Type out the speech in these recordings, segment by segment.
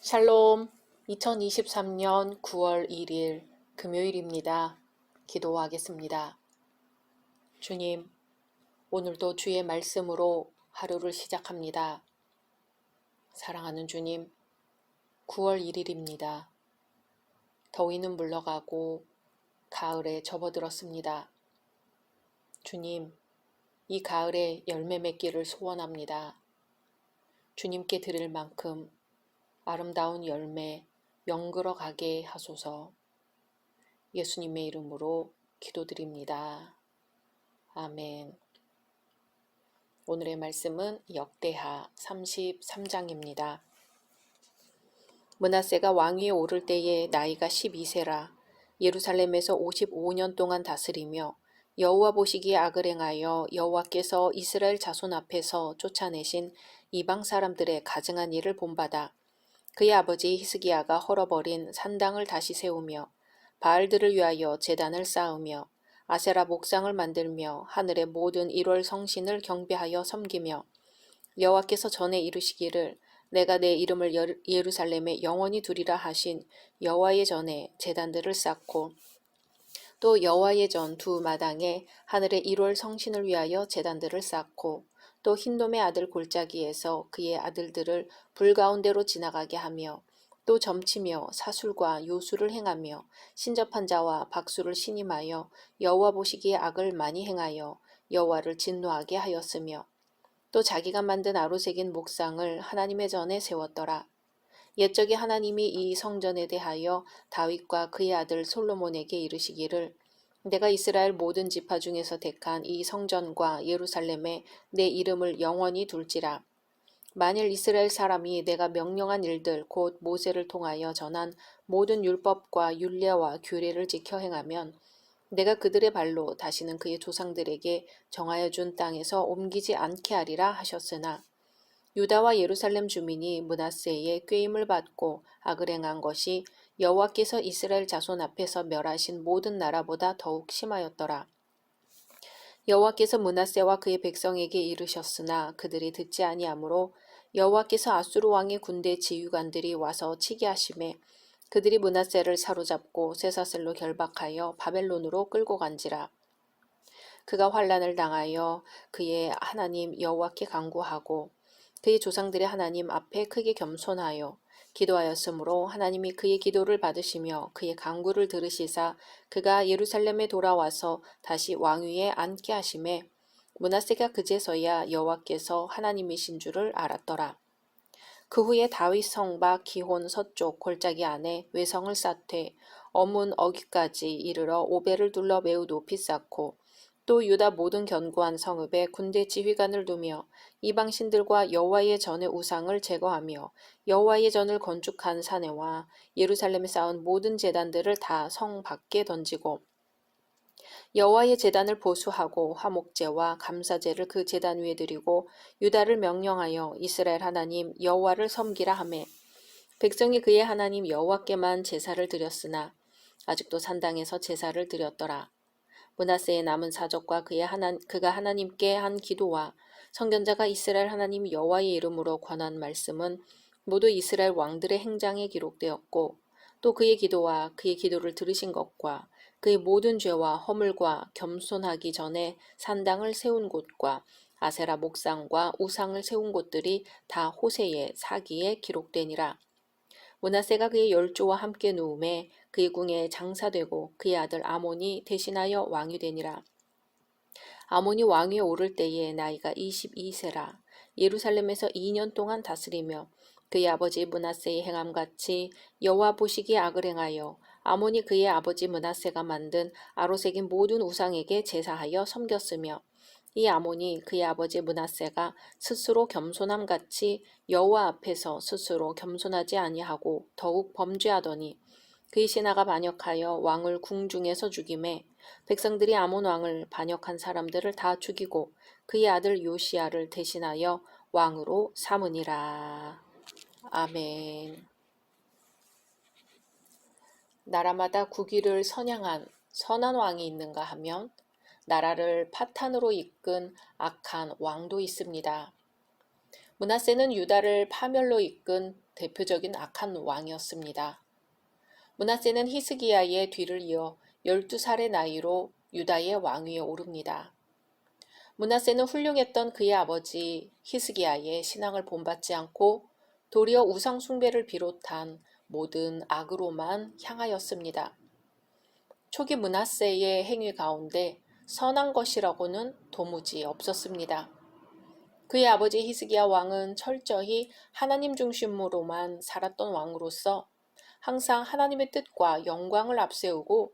샬롬, 2023년 9월 1일 금요일입니다. 기도하겠습니다. 주님, 오늘도 주의 말씀으로 하루를 시작합니다. 사랑하는 주님, 9월 1일입니다. 더위는 물러가고 가을에 접어들었습니다. 주님, 이 가을에 열매 맺기를 소원합니다. 주님께 드릴 만큼 아름다운 열매 연글어 가게 하소서. 예수님의 이름으로 기도드립니다. 아멘. 오늘의 말씀은 역대하 33장입니다. 므낫세가 왕위에 오를 때에 나이가 12세라 예루살렘에서 55년 동안 다스리며 여호와 보시기에 악을 행하여 여호와께서 이스라엘 자손 앞에서 쫓아내신 이방 사람들의 가증한 일을 본받아 그의 아버지 히스기야가 헐어버린 산당을 다시 세우며 바알들을 위하여 제단을 쌓으며 아세라 목상을 만들며 하늘의 모든 일월 성신을 경배하여 섬기며 여호와께서 전에 이르시기를 내가 내 이름을 예루살렘에 영원히 두리라 하신 여호와의 전에 제단들을 쌓고 또 여호와의 전 두 마당에 하늘의 1월 성신을 위하여 제단들을 쌓고 또 흰돔의 아들 골짜기에서 그의 아들들을 불 가운데로 지나가게 하며 또 점치며 사술과 요술을 행하며 신접한 자와 박수를 신임하여 여호와 보시기에 악을 많이 행하여 여호와를 진노하게 하였으며 또 자기가 만든 아로새긴 목상을 하나님의 전에 세웠더라. 옛적에 하나님이 이 성전에 대하여 다윗과 그의 아들 솔로몬에게 이르시기를 내가 이스라엘 모든 지파 중에서 택한 이 성전과 예루살렘에 내 이름을 영원히 둘지라. 만일 이스라엘 사람이 내가 명령한 일들 곧 모세를 통하여 전한 모든 율법과 율례와 규례를 지켜 행하면 내가 그들의 발로 다시는 그의 조상들에게 정하여 준 땅에서 옮기지 않게 하리라 하셨으나 유다와 예루살렘 주민이 므낫세의 꾀임을 받고 악을 행한 것이 여호와께서 이스라엘 자손 앞에서 멸하신 모든 나라보다 더욱 심하였더라. 여호와께서 므낫세와 그의 백성에게 이르셨으나 그들이 듣지 아니하므로 여호와께서 아수르 왕의 군대 지휘관들이 와서 치게 하심에 그들이 므낫세를 사로잡고 쇠사슬로 결박하여 바벨론으로 끌고 간지라. 그가 환난을 당하여 그의 하나님 여호와께 간구하고 그의 조상들의 하나님 앞에 크게 겸손하여 기도하였으므로 하나님이 그의 기도를 받으시며 그의 간구를 들으시사 그가 예루살렘에 돌아와서 다시 왕위에 앉게 하심에 므낫세가 그제서야 여호와께서 하나님이신 줄을 알았더라. 그 후에 다윗 성 밖 기혼 서쪽 골짜기 안에 외성을 쌓되 어문 어귀까지 이르러 오벨을 둘러 매우 높이 쌓고 또 유다 모든 견고한 성읍에 군대 지휘관을 두며 이방 신들과 여호와의 전의 우상을 제거하며 여호와의 전을 건축한 사내와 예루살렘에 쌓은 모든 제단들을 다 성 밖에 던지고 여호와의 제단을 보수하고 화목제와 감사제를 그 제단 위에 드리고 유다를 명령하여 이스라엘 하나님 여호와를 섬기라 하매 백성이 그의 하나님 여호와께만 제사를 드렸으나 아직도 산당에서 제사를 드렸더라. 므낫세의 남은 사적과 그가 하나님께 한 기도와 선견자가 이스라엘 하나님 여호와의 이름으로 권한 말씀은 모두 이스라엘 왕들의 행장에 기록되었고 또 그의 기도와 그의 기도를 들으신 것과 그의 모든 죄와 허물과 겸손하기 전에 산당을 세운 곳과 아세라 목상과 우상을 세운 곳들이 다 호세의 사기에 기록되니라. 므낫세가 그의 열조와 함께 누움에 그의 궁에 장사되고 그의 아들 아몬이 대신하여 왕이 되니라. 아몬이 왕위에 오를 때에 나이가 22세라. 예루살렘에서 2년 동안 다스리며 그의 아버지 므낫세의 행함같이 여호와 보시기에 악을 행하여 아몬이 그의 아버지 므낫세가 만든 아로새긴 모든 우상에게 제사하여 섬겼으며 이 아몬이 그의 아버지 므낫세가 스스로 겸손함같이 여호와 앞에서 스스로 겸손하지 아니하고 더욱 범죄하더니 그의 신하가 반역하여 왕을 궁중에서 죽임에 백성들이 아몬 왕을 반역한 사람들을 다 죽이고 그의 아들 요시야를 대신하여 왕으로 삼으니라. 아멘. 나라마다 국위를 선양한 선한 왕이 있는가 하면 나라를 파탄으로 이끈 악한 왕도 있습니다. 므낫세는 유다를 파멸로 이끈 대표적인 악한 왕이었습니다. 므낫세는 히스기야의 뒤를 이어 12살의 나이로 유다의 왕위에 오릅니다. 므낫세는 훌륭했던 그의 아버지 히스기야의 신앙을 본받지 않고 도리어 우상 숭배를 비롯한 모든 악으로만 향하였습니다. 초기 므낫세의 행위 가운데 선한 것이라고는 도무지 없었습니다. 그의 아버지 히스기야 왕은 철저히 하나님 중심으로만 살았던 왕으로서 항상 하나님의 뜻과 영광을 앞세우고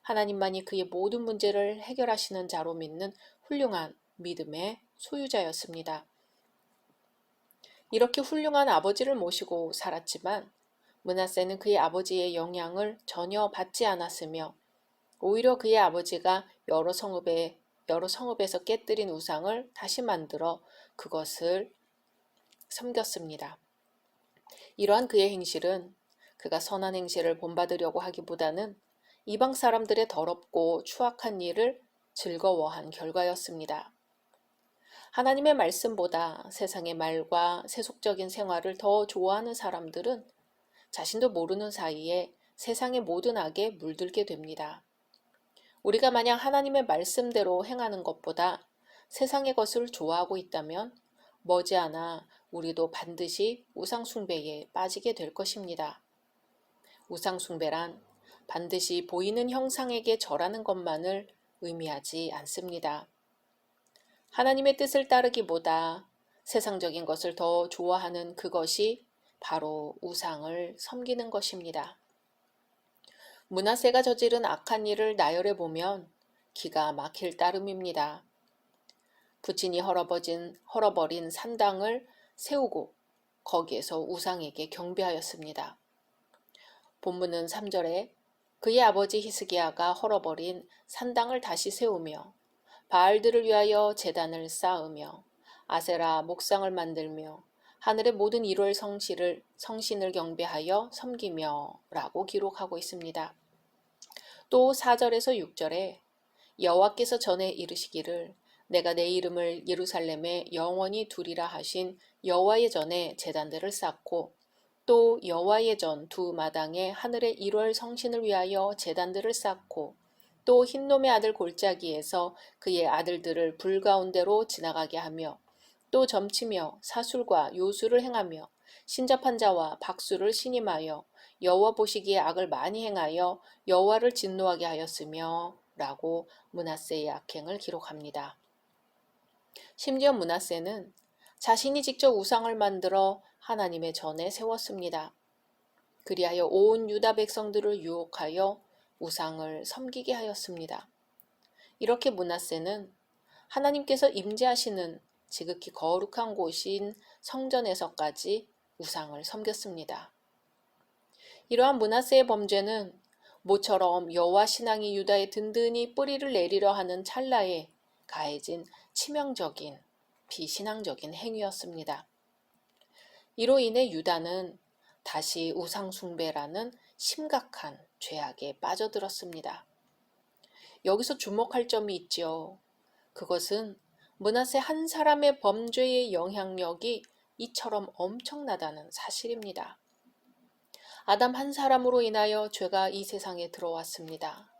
하나님만이 그의 모든 문제를 해결하시는 자로 믿는 훌륭한 믿음의 소유자였습니다. 이렇게 훌륭한 아버지를 모시고 살았지만 므낫세는 그의 아버지의 영향을 전혀 받지 않았으며 오히려 그의 아버지가 여러 성읍에서 깨뜨린 우상을 다시 만들어 그것을 섬겼습니다. 이러한 그의 행실은 그가 선한 행실을 본받으려고 하기보다는 이방 사람들의 더럽고 추악한 일을 즐거워한 결과였습니다. 하나님의 말씀보다 세상의 말과 세속적인 생활을 더 좋아하는 사람들은 자신도 모르는 사이에 세상의 모든 악에 물들게 됩니다. 우리가 만약 하나님의 말씀대로 행하는 것보다 세상의 것을 좋아하고 있다면 머지않아 우리도 반드시 우상숭배에 빠지게 될 것입니다. 우상숭배란 반드시 보이는 형상에게 절하는 것만을 의미하지 않습니다. 하나님의 뜻을 따르기보다 세상적인 것을 더 좋아하는 그것이 바로 우상을 섬기는 것입니다. 므낫세가 저지른 악한 일을 나열해 보면 기가 막힐 따름입니다. 부친이 헐어버린 산당을 세우고 거기에서 우상에게 경배하였습니다. 본문은 3절에 그의 아버지 히스기야가 헐어버린 산당을 다시 세우며 바알들을 위하여 제단을 쌓으며 아세라 목상을 만들며 하늘의 모든 일월 성신을 경배하여 섬기며 라고 기록하고 있습니다. 또 4절에서 6절에 여호와께서 전에 이르시기를 내가 내 이름을 예루살렘에 영원히 두리라 하신 여호와의 전에 제단들을 쌓고 또 여호와의 전 두 마당에 하늘의 일월 성신을 위하여 제단들을 쌓고 또 흰놈의 아들 골짜기에서 그의 아들들을 불 가운데로 지나가게 하며 또 점치며 사술과 요술을 행하며 신접한 자와 박수를 신임하여 여호와 보시기에 악을 많이 행하여 여호와를 진노하게 하였으며 라고 므낫세의 악행을 기록합니다. 심지어 므낫세는 자신이 직접 우상을 만들어 하나님의 전에 세웠습니다. 그리하여 온 유다 백성들을 유혹하여 우상을 섬기게 하였습니다. 이렇게 므낫세는 하나님께서 임재하시는 지극히 거룩한 곳인 성전에서까지 우상을 섬겼습니다. 이러한 므낫세의 범죄는 모처럼 여호와 신앙이 유다에 든든히 뿌리를 내리려 하는 찰나에 가해진 치명적인 비신앙적인 행위였습니다. 이로 인해 유다는 다시 우상숭배라는 심각한 죄악에 빠져들었습니다. 여기서 주목할 점이 있죠. 그것은 므낫세 한 사람의 범죄의 영향력이 이처럼 엄청나다는 사실입니다. 아담 한 사람으로 인하여 죄가 이 세상에 들어왔습니다.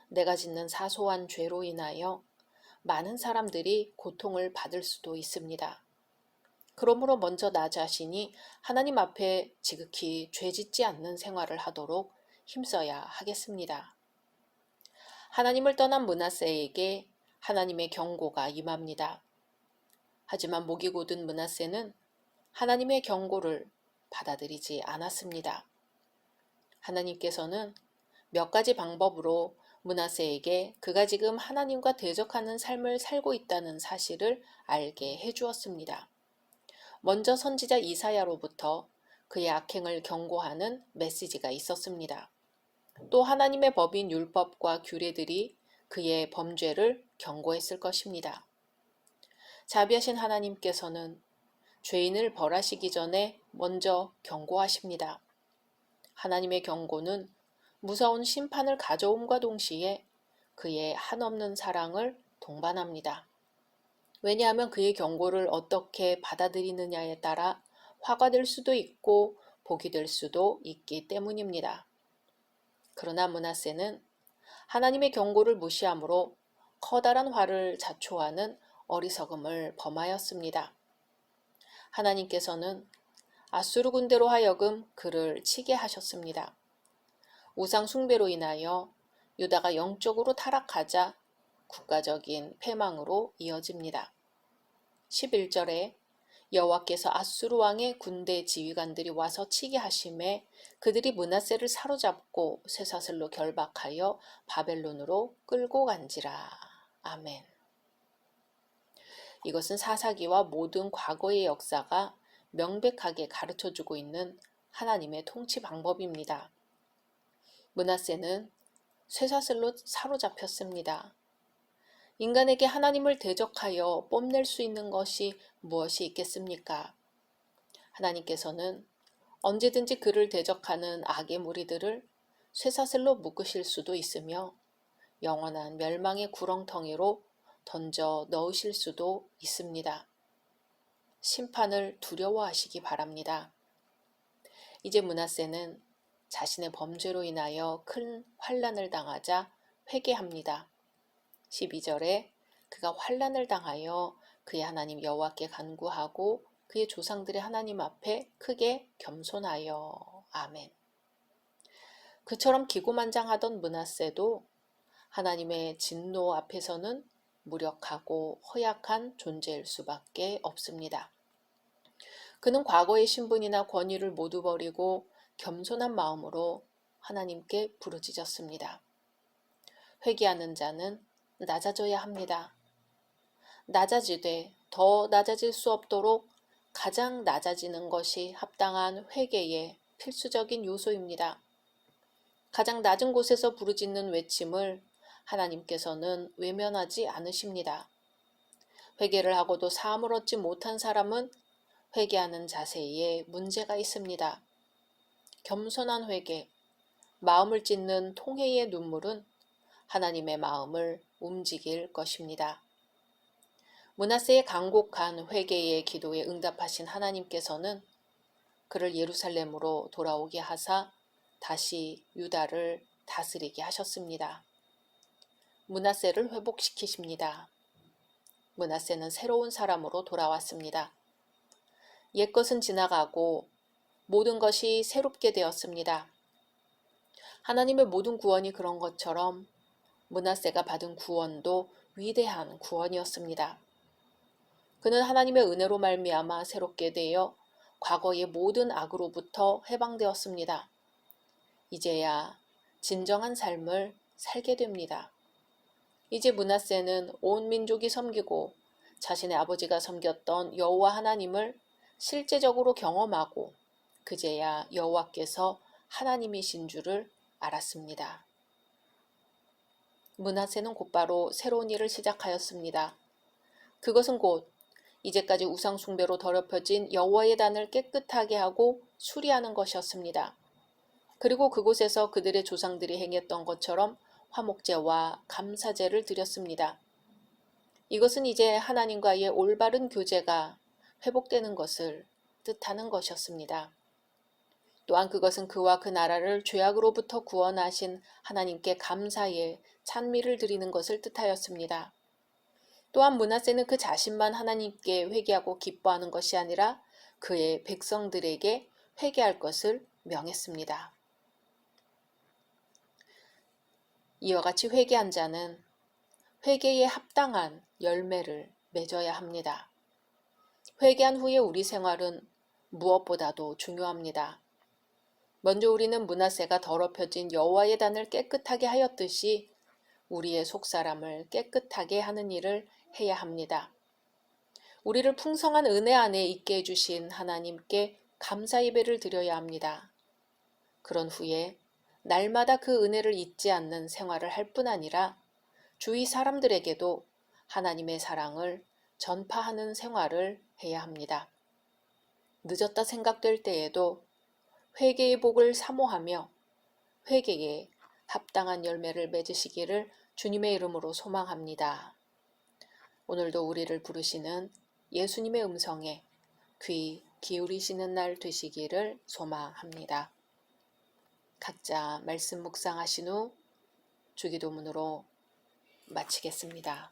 내가 짓는 사소한 죄로 인하여 많은 사람들이 고통을 받을 수도 있습니다. 그러므로 먼저 나 자신이 하나님 앞에 지극히 죄짓지 않는 생활을 하도록 힘써야 하겠습니다. 하나님을 떠난 므낫세에게 하나님의 경고가 임합니다. 하지만 목이 곧은 므낫세는 하나님의 경고를 받아들이지 않았습니다. 하나님께서는 몇 가지 방법으로 므낫세에게 그가 지금 하나님과 대적하는 삶을 살고 있다는 사실을 알게 해주었습니다. 먼저 선지자 이사야로부터 그의 악행을 경고하는 메시지가 있었습니다. 또 하나님의 법인 율법과 규례들이 그의 범죄를 경고했을 것입니다. 자비하신 하나님께서는 죄인을 벌하시기 전에 먼저 경고하십니다. 하나님의 경고는 무서운 심판을 가져옴과 동시에 그의 한없는 사랑을 동반합니다. 왜냐하면 그의 경고를 어떻게 받아들이느냐에 따라 화가 될 수도 있고 복이 될 수도 있기 때문입니다. 그러나 므낫세는 하나님의 경고를 무시함으로 커다란 화를 자초하는 어리석음을 범하였습니다. 하나님께서는 아수르 군대로 하여금 그를 치게 하셨습니다. 우상 숭배로 인하여 유다가 영적으로 타락하자 국가적인 패망으로 이어집니다. 11절에 여호와께서 아수르 왕의 군대 지휘관들이 와서 치게 하심에 그들이 므낫세를 사로잡고 쇠사슬로 결박하여 바벨론으로 끌고 간지라. 아멘. 이것은 사사기와 모든 과거의 역사가 명백하게 가르쳐주고 있는 하나님의 통치 방법입니다. 므낫세는 쇠사슬로 사로잡혔습니다. 인간에게 하나님을 대적하여 뽐낼 수 있는 것이 무엇이 있겠습니까? 하나님께서는 언제든지 그를 대적하는 악의 무리들을 쇠사슬로 묶으실 수도 있으며 영원한 멸망의 구렁텅이로 던져 넣으실 수도 있습니다. 심판을 두려워하시기 바랍니다. 이제 므낫세는 자신의 범죄로 인하여 큰 환난을 당하자 회개합니다. 12절에 그가 환난을 당하여 그의 하나님 여호와께 간구하고 그의 조상들의 하나님 앞에 크게 겸손하여. 아멘. 그처럼 기고만장하던 므낫세도 하나님의 진노 앞에서는 무력하고 허약한 존재일 수밖에 없습니다. 그는 과거의 신분이나 권위를 모두 버리고 겸손한 마음으로 하나님께 부르짖었습니다. 회개하는 자는 낮아져야 합니다. 낮아지되 더 낮아질 수 없도록 가장 낮아지는 것이 합당한 회개의 필수적인 요소입니다. 가장 낮은 곳에서 부르짖는 외침을 하나님께서는 외면하지 않으십니다. 회개를 하고도 사함을 얻지 못한 사람은 회개하는 자세에 문제가 있습니다. 겸손한 회개, 마음을 찢는 통회의 눈물은 하나님의 마음을 움직일 것입니다. 므낫세의 간곡한 회개의 기도에 응답하신 하나님께서는 그를 예루살렘으로 돌아오게 하사 다시 유다를 다스리게 하셨습니다. 므낫세를 회복시키십니다. 므낫세는 새로운 사람으로 돌아왔습니다. 옛것은 지나가고 모든 것이 새롭게 되었습니다. 하나님의 모든 구원이 그런 것처럼 므낫세가 받은 구원도 위대한 구원이었습니다. 그는 하나님의 은혜로 말미암아 새롭게 되어 과거의 모든 악으로부터 해방되었습니다. 이제야 진정한 삶을 살게 됩니다. 이제 므낫세는 온 민족이 섬기고 자신의 아버지가 섬겼던 여호와 하나님을 실제적으로 경험하고 그제야 여호와께서 하나님이신 줄을 알았습니다. 므낫세는 곧바로 새로운 일을 시작하였습니다. 그것은 곧 이제까지 우상 숭배로 더럽혀진 여호와의 단을 깨끗하게 하고 수리하는 것이었습니다. 그리고 그곳에서 그들의 조상들이 행했던 것처럼 화목제와 감사제를 드렸습니다. 이것은 이제 하나님과의 올바른 교제가 회복되는 것을 뜻하는 것이었습니다. 또한 그것은 그와 그 나라를 죄악으로부터 구원하신 하나님께 감사의 찬미를 드리는 것을 뜻하였습니다. 또한 므낫세는 그 자신만 하나님께 회개하고 기뻐하는 것이 아니라 그의 백성들에게 회개할 것을 명했습니다. 이와 같이 회개한 자는 회개에 합당한 열매를 맺어야 합니다. 회개한 후에 우리 생활은 무엇보다도 중요합니다. 먼저 우리는 므낫세가 더럽혀진 여호와의 단을 깨끗하게 하였듯이 우리의 속사람을 깨끗하게 하는 일을 해야 합니다. 우리를 풍성한 은혜 안에 있게 해주신 하나님께 감사 예배를 드려야 합니다. 그런 후에 날마다 그 은혜를 잊지 않는 생활을 할 뿐 아니라 주위 사람들에게도 하나님의 사랑을 전파하는 생활을 해야 합니다. 늦었다 생각될 때에도 회개의 복을 사모하며 회개에 합당한 열매를 맺으시기를 주님의 이름으로 소망합니다. 오늘도 우리를 부르시는 예수님의 음성에 귀 기울이시는 날 되시기를 소망합니다. 각자 말씀 묵상하신 후 주기도문으로 마치겠습니다.